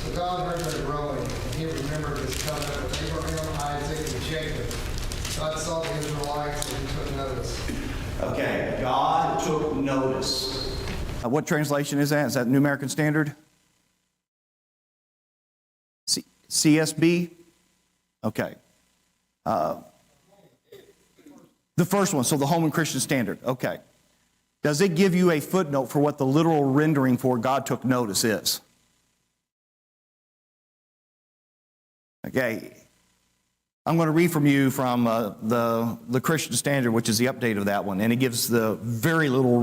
So God heard their groaning, and he remembered his covenant with Abraham, Isaac, and Jacob. God saw the Israelites, and he took notice. Okay, God took notice. What translation is that? Is that New American Standard? CSB? Okay. The first one, so the Holman Christian Standard. Okay. Does it give you a footnote for what the literal rendering for God took notice is? Okay. I'm going to read from you from the Christian Standard, which is the update of that one, and it gives the very little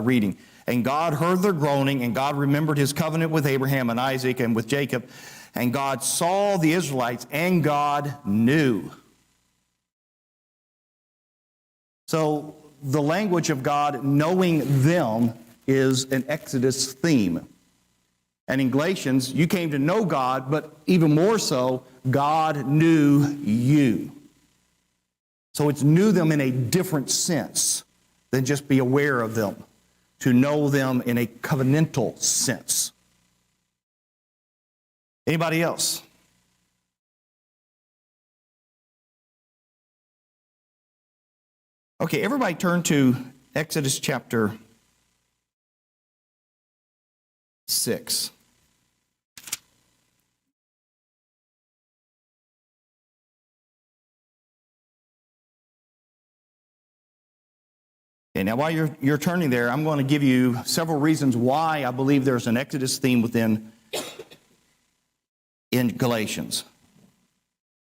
reading. And God heard their groaning, and God remembered his covenant with Abraham and Isaac and with Jacob, and God saw the Israelites, and God knew. So the language of God knowing them is an Exodus theme. And in Galatians, you came to know God, but even more so, God knew you. So it's knew them in a different sense than just be aware of them, to know them in a covenantal sense. Anybody else? Okay, everybody turn to Exodus chapter 6. Okay, now while you're turning there, I'm going to give you several reasons why I believe there's an Exodus theme in Galatians.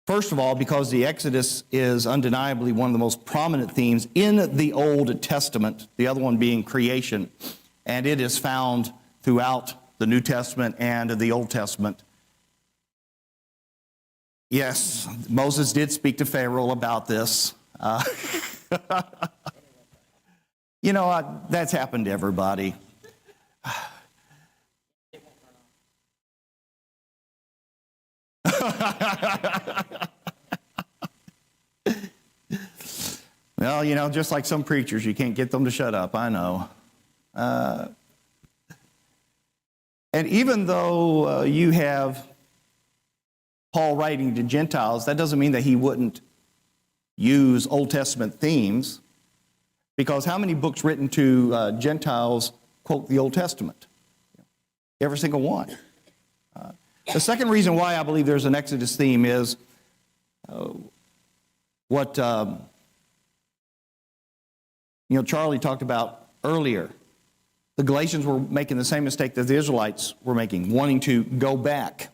First of all, because the Exodus is undeniably one of the most prominent themes in the Old Testament, the other one being creation, and it is found throughout the New Testament and the Old Testament. Yes, Moses did speak to Pharaoh about this. You know, that's happened to everybody. Well, you know, just like some preachers, you can't get them to shut up, I know. And even though you have Paul writing to Gentiles, that doesn't mean that he wouldn't use Old Testament themes, because how many books written to Gentiles quote the Old Testament? Every single one. The second reason why I believe there's an Exodus theme is what Charlie talked about earlier. The Galatians were making the same mistake that the Israelites were making, wanting to go back.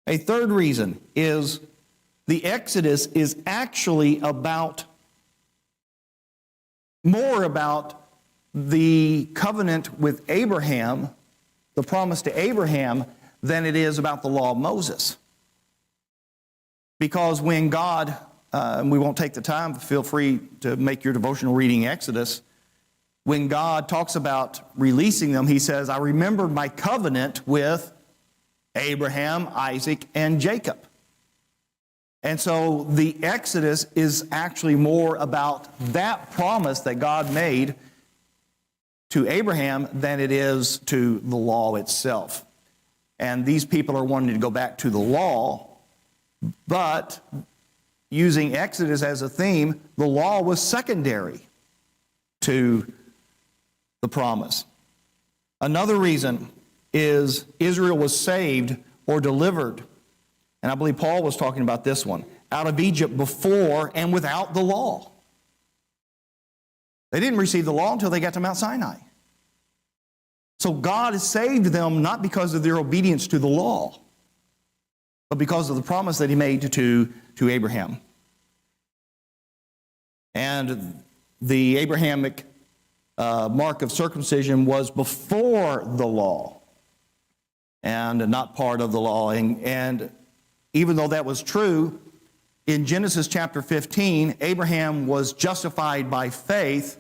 A third reason is the Exodus is actually more about the covenant with Abraham, the promise to Abraham, than it is about the law of Moses. Because when God, and we won't take the time, feel free to make your devotional reading Exodus, when God talks about releasing them, he says, I remembered my covenant with Abraham, Isaac, and Jacob. And so the Exodus is actually more about that promise that God made to Abraham than it is to the law itself. And these people are wanting to go back to the law, but using Exodus as a theme, the law was secondary to the promise. Another reason is Israel was saved or delivered, and I believe Paul was talking about this one, out of Egypt before and without the law. They didn't receive the law until they got to Mount Sinai. So God has saved them not because of their obedience to the law, but because of the promise that he made to Abraham. And the Abrahamic mark of circumcision was before the law and not part of the law. And even though that was true, in Genesis chapter 15, Abraham was justified by faith,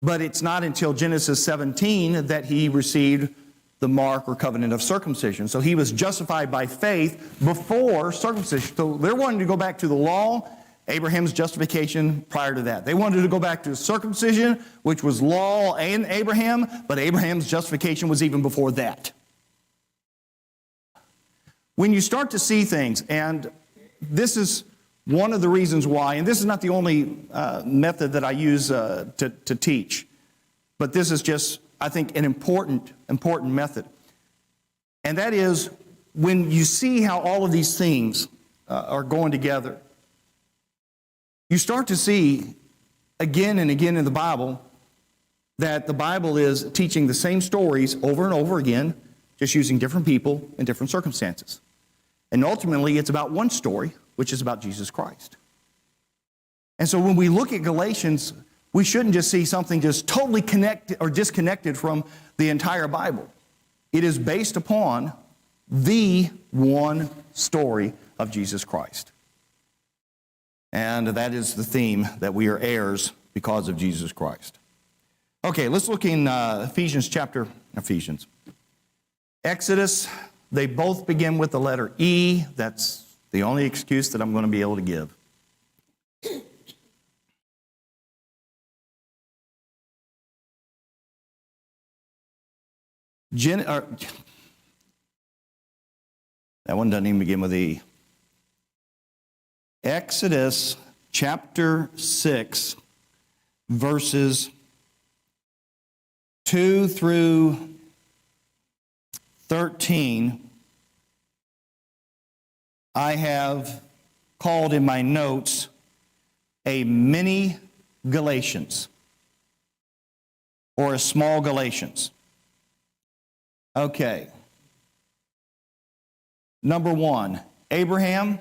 but it's not until Genesis 17 that he received the mark or covenant of circumcision. So he was justified by faith before circumcision. So they're wanting to go back to the law, Abraham's justification prior to that. They wanted to go back to circumcision, which was law and Abraham, but Abraham's justification was even before that. when you start to see things, and this is one of the reasons why, and this is not the only method that I use to teach, but this is just, I think, an important method. And that is when you see how all of these things are going together, you start to see again and again in the Bible that the Bible is teaching the same stories over and over again, just using different people and different circumstances. And ultimately, it's about one story, which is about Jesus Christ. And so when we look at Galatians, we shouldn't just see something just totally connected or disconnected from the entire Bible. It is based upon the one story of Jesus Christ. And that is the theme, that we are heirs because of Jesus Christ. Okay, let's look in Exodus, they both begin with the letter E. That's the only excuse that I'm going to be able to give. That one doesn't even begin with E. Exodus chapter 6, verses 2 through 13, I have called in my notes a mini Galatians, or a small Galatians. Okay. Number 1, Abraham,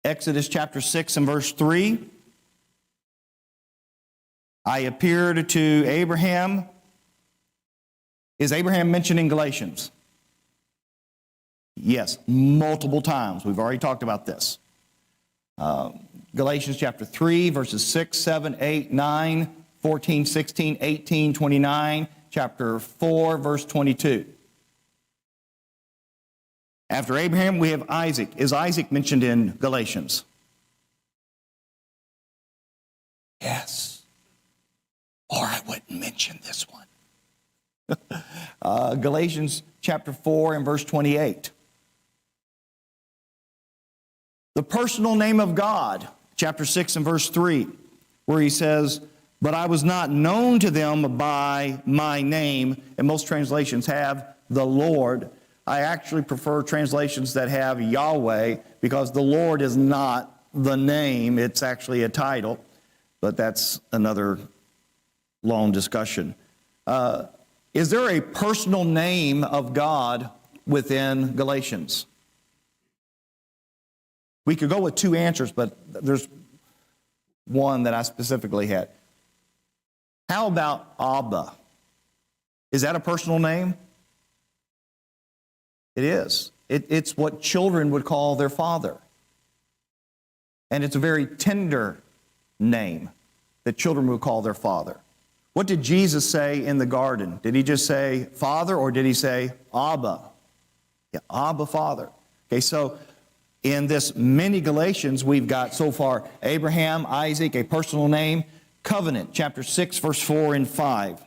Exodus chapter 6 and verse 3. I appeared to Abraham. Is Abraham mentioned in Galatians? Yes, multiple times. We've already talked about this. Galatians chapter 3, verses 6, 7, 8, 9, 14, 16, 18, 29, chapter 4, verse 22. After Abraham, we have Isaac. Is Isaac mentioned in Galatians? Yes. Or I wouldn't mention this one. Galatians chapter 4 and verse 28. The personal name of God, chapter 6 and verse 3, where he says, "But I was not known to them by my name," and most translations have the Lord. I actually prefer translations that have Yahweh, because the Lord is not the name, it's actually a title, but that's another long discussion. Is there a personal name of God within Galatians? We could go with two answers, but there's one that I specifically had. How about Abba? Is that a personal name? It is. It's what children would call their father. And it's a very tender name that children would call their father. What did Jesus say in the garden? Did he just say Father, or did he say Abba? Yeah, Abba, Father. Okay, so in this mini Galatians, we've got so far Abraham, Isaac, a personal name, covenant, chapter 6, verse 4 and 5.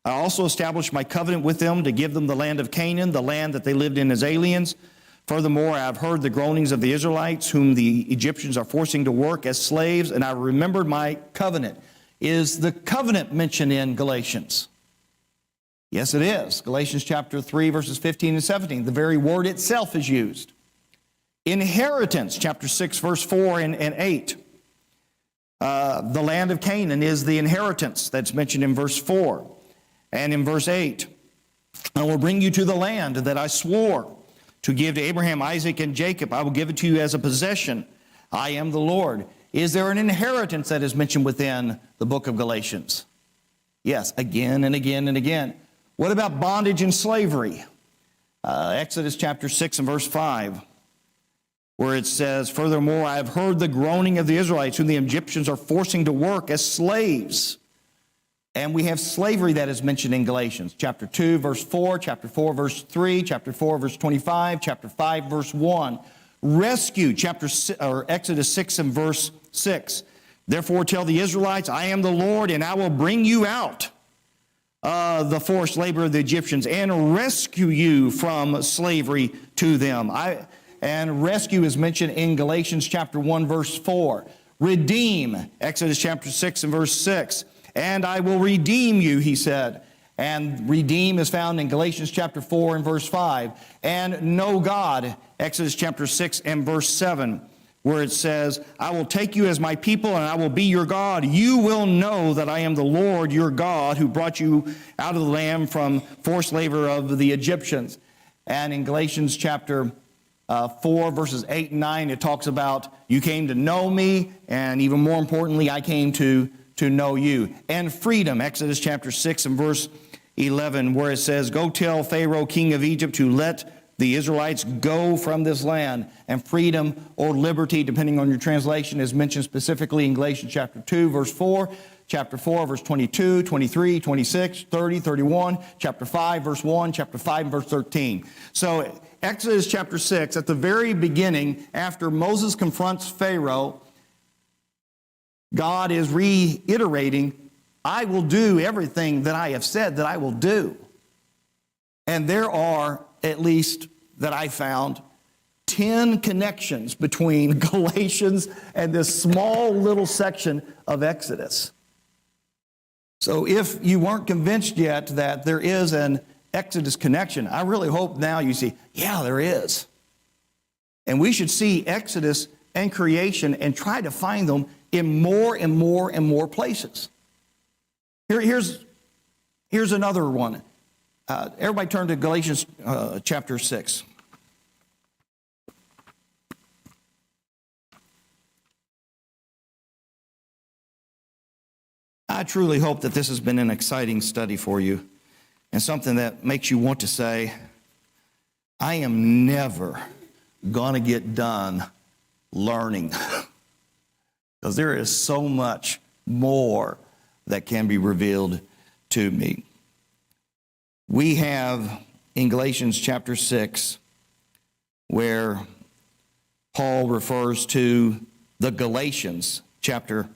I also established my covenant with them to give them the land of Canaan, the land that they lived in as aliens. Furthermore, I have heard the groanings of the Israelites, whom the Egyptians are forcing to work as slaves, and I remembered my covenant. Is the covenant mentioned in Galatians? Yes, it is. Galatians chapter 3, verses 15 and 17. The very word itself is used. Inheritance, chapter 6, verse 4 and 8. The land of Canaan is the inheritance that's mentioned in verse 4. And in verse 8, I will bring you to the land that I swore to give to Abraham, Isaac, and Jacob. I will give it to you as a possession. I am the Lord. Is there an inheritance that is mentioned within the book of Galatians? Yes, again and again and again. What about bondage and slavery? Exodus chapter 6 and verse 5, where it says, "Furthermore, I have heard the groaning of the Israelites, whom the Egyptians are forcing to work as slaves." And we have slavery that is mentioned in Galatians. Chapter 2, verse 4, chapter 4, verse 3, chapter 4, verse 25, chapter 5, verse 1. Rescue, Exodus 6 and verse 6. "Therefore tell the Israelites, I am the Lord, and I will bring you out the forced labor of the Egyptians and rescue you from slavery to them. And rescue is mentioned in Galatians chapter 1, verse 4. Redeem, Exodus chapter 6 and verse 6. And I will redeem you, he said. And redeem is found in Galatians chapter 4 and verse 5. And know God, Exodus chapter 6 and verse 7, where it says, I will take you as my people and I will be your God. You will know that I am the Lord your God who brought you out of the land from forced labor of the Egyptians. And in Galatians chapter 4 verses 8 and 9, it talks about you came to know me, and even more importantly, I came to know you. And freedom, Exodus chapter 6 and verse 11, where it says, go tell Pharaoh, king of Egypt, to let the Israelites go from this land. And freedom or liberty, depending on your translation, is mentioned specifically in Galatians chapter 2, verse 4, chapter 4, verse 22, 23, 26, 30, 31, chapter 5, verse 1, chapter 5, verse 13. So Exodus chapter 6, at the very beginning, after Moses confronts Pharaoh, God is reiterating, I will do everything that I have said that I will do. And there are, at least that I found, 10 connections between Galatians and this small little section of Exodus. So if you weren't convinced yet that there is an Exodus connection, I really hope now you see, yeah, there is. And we should see Exodus and creation and try to find them in more and more and more places. Here's another one. Everybody turn to Galatians chapter 6. I truly hope that this has been an exciting study for you and something that makes you want to say, I am never going to get done learning, because there is so much more that can be revealed to me. We have in Galatians chapter 6 where Paul refers to the Galatians, chapter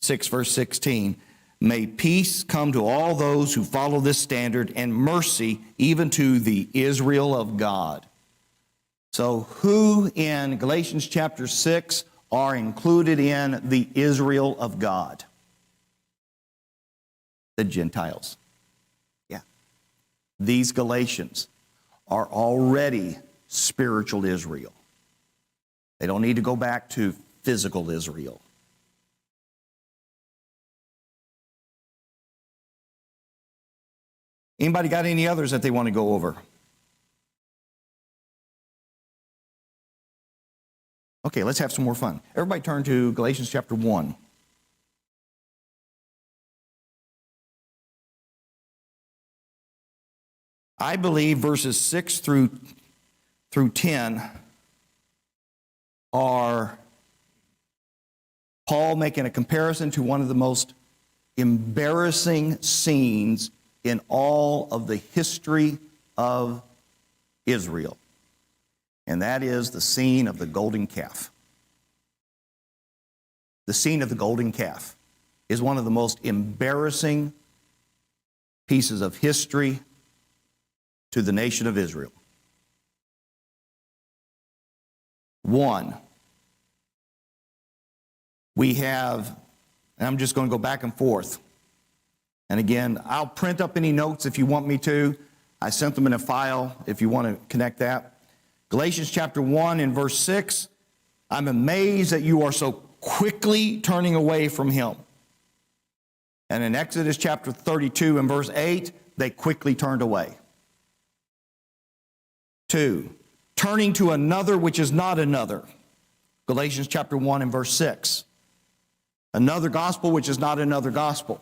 6, verse 16. May peace come to all those who follow this standard, and mercy even to the Israel of God. So who in Galatians chapter 6 are included in the Israel of God? The Gentiles. Yeah. These Galatians are already spiritual Israel. They don't need to go back to physical Israel. Anybody got any others that they want to go over? Okay, let's have some more fun. Everybody turn to Galatians chapter 1. I believe verses 6 through 10 are Paul making a comparison to one of the most embarrassing scenes in all of the history of Israel. And that is the scene of the golden calf. The scene of the golden calf is one of the most embarrassing pieces of history to the nation of Israel. One, we have, and I'm just going to go back and forth. And again, I'll print up any notes if you want me to. I sent them in a file if you want to connect that. Galatians chapter 1 and verse 6, I'm amazed that you are so quickly turning away from him. And in Exodus chapter 32 and verse 8, they quickly turned away. 2, turning to another which is not another. Galatians chapter 1 and verse 6. Another gospel which is not another gospel.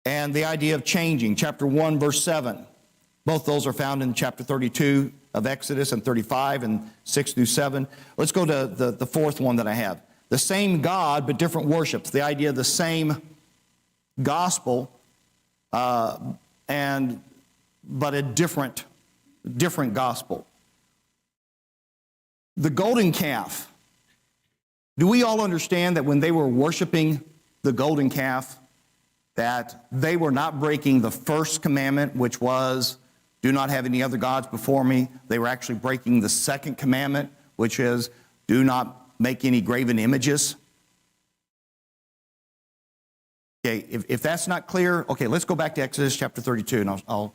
And the idea of changing, chapter 1, verse 7. Both those are found in chapter 32 of Exodus and 35 and 6 through 7. Let's go to the fourth one that I have. The same God, but different worships. The idea of the same gospel, but a different gospel. The golden calf Do we all understand that when they were worshiping the golden calf, that they were not breaking the first commandment, which was, do not have any other gods before me? They were actually breaking the second commandment, which is, do not make any graven images. Okay, if that's not clear, okay, let's go back to Exodus chapter 32, and I'll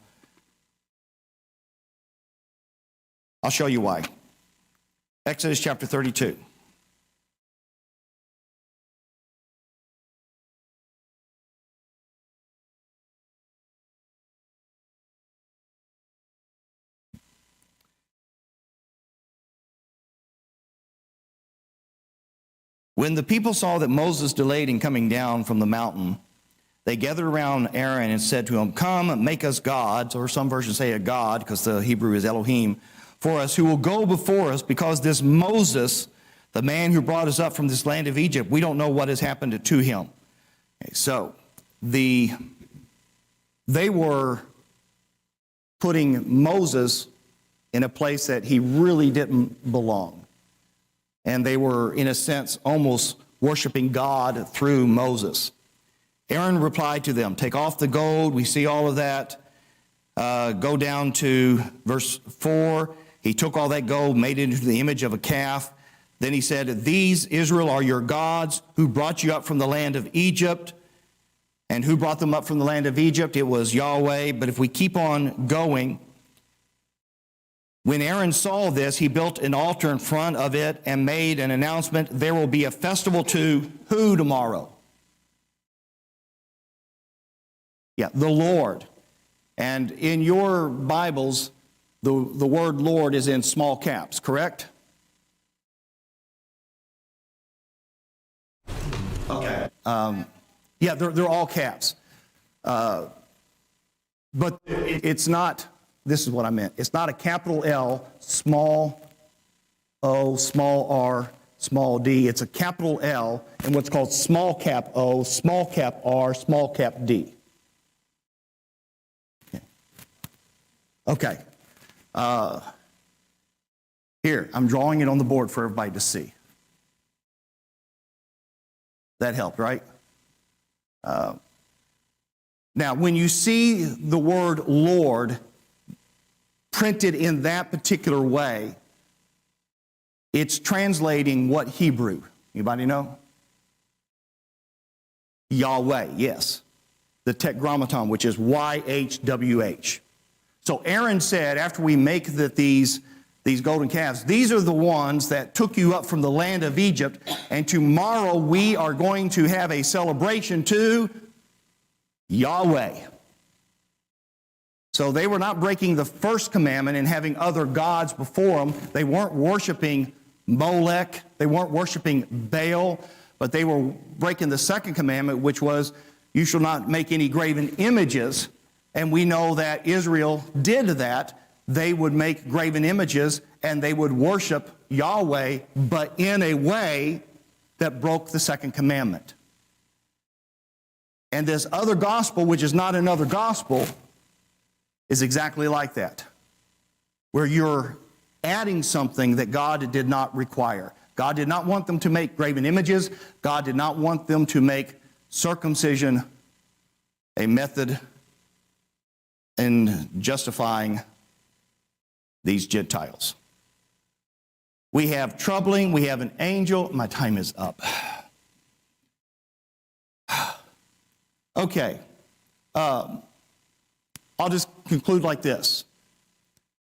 show you why. Exodus chapter 32. When the people saw that Moses delayed in coming down from the mountain, they gathered around Aaron and said to him, come, make us gods, or some versions say a god, because the Hebrew is Elohim, for us, who will go before us, because this Moses, the man who brought us up from this land of Egypt, we don't know what has happened to him. Okay, so they were putting Moses in a place that he really didn't belong. And they were, in a sense, almost worshiping God through Moses. Aaron replied to them, take off the gold. We see all of that. Go down to verse 4. He took all that gold, made it into the image of a calf. Then he said, these, Israel, are your gods who brought you up from the land of Egypt. And who brought them up from the land of Egypt? It was Yahweh. But if we keep on going, when Aaron saw this, he built an altar in front of it and made an announcement, there will be a festival to who tomorrow? Yeah, the Lord. And in your Bibles, the word Lord is in small caps, correct? Okay. Yeah, they're all caps. But it's not... This is what I meant. It's not a capital L, small o, small r, small d. It's a capital L and what's called small cap O, small cap r, small cap d. Okay. Here, I'm drawing it on the board for everybody to see. That helped, right? Now, when you see the word Lord printed in that particular way, it's translating what Hebrew? Anybody know? Yahweh, yes. The tetragrammaton, which is YHWH. So Aaron said, after we make these golden calves, these are the ones that took you up from the land of Egypt, and tomorrow we are going to have a celebration to Yahweh. So they were not breaking the first commandment and having other gods before them. They weren't worshiping Molech. They weren't worshiping Baal. But they were breaking the second commandment, which was, you shall not make any graven images. And we know that Israel did that. They would make graven images and they would worship Yahweh, but in a way that broke the second commandment. And this other gospel, which is not another gospel, is exactly like that, where you're adding something that God did not require. God did not want them to make graven images. God did not want them to make circumcision a method in justifying these Gentiles. We have troubling, we have an angel. My time is up. Okay. I'll just conclude like this.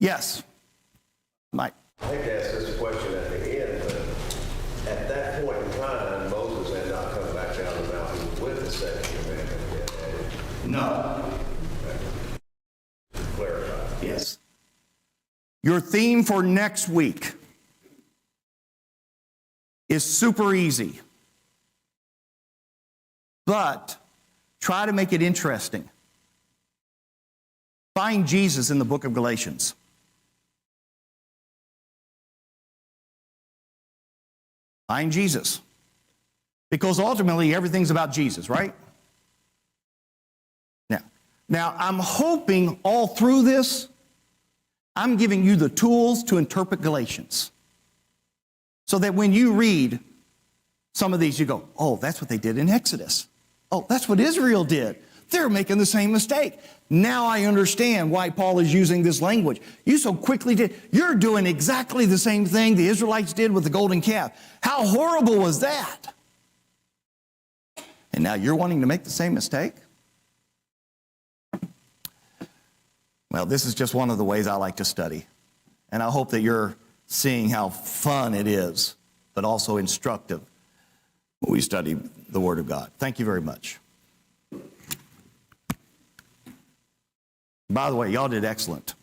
Yes, Mike. I hate to ask this question at the end, but at that point in time, Moses had not come back down the mountain with the second commandment yet, had he? No. Clarify. Yes. Your theme for next week is super easy, but try to make it interesting. Find Jesus in the book of Galatians. Find Jesus. Because ultimately everything's about Jesus, right? Now I'm hoping all through this, I'm giving you the tools to interpret Galatians. So that when you read Some of these you go, oh, that's what they did in Exodus. Oh, that's what Israel did. They're making the same mistake. Now I understand why Paul is using this language. You so quickly did. You're doing exactly the same thing the Israelites did with the golden calf. How horrible was that? And now you're wanting to make the same mistake? Well, this is just one of the ways I like to study. And I hope that you're seeing how fun it is, but also instructive when we study the Word of God. Thank you very much. By the way, y'all did excellent.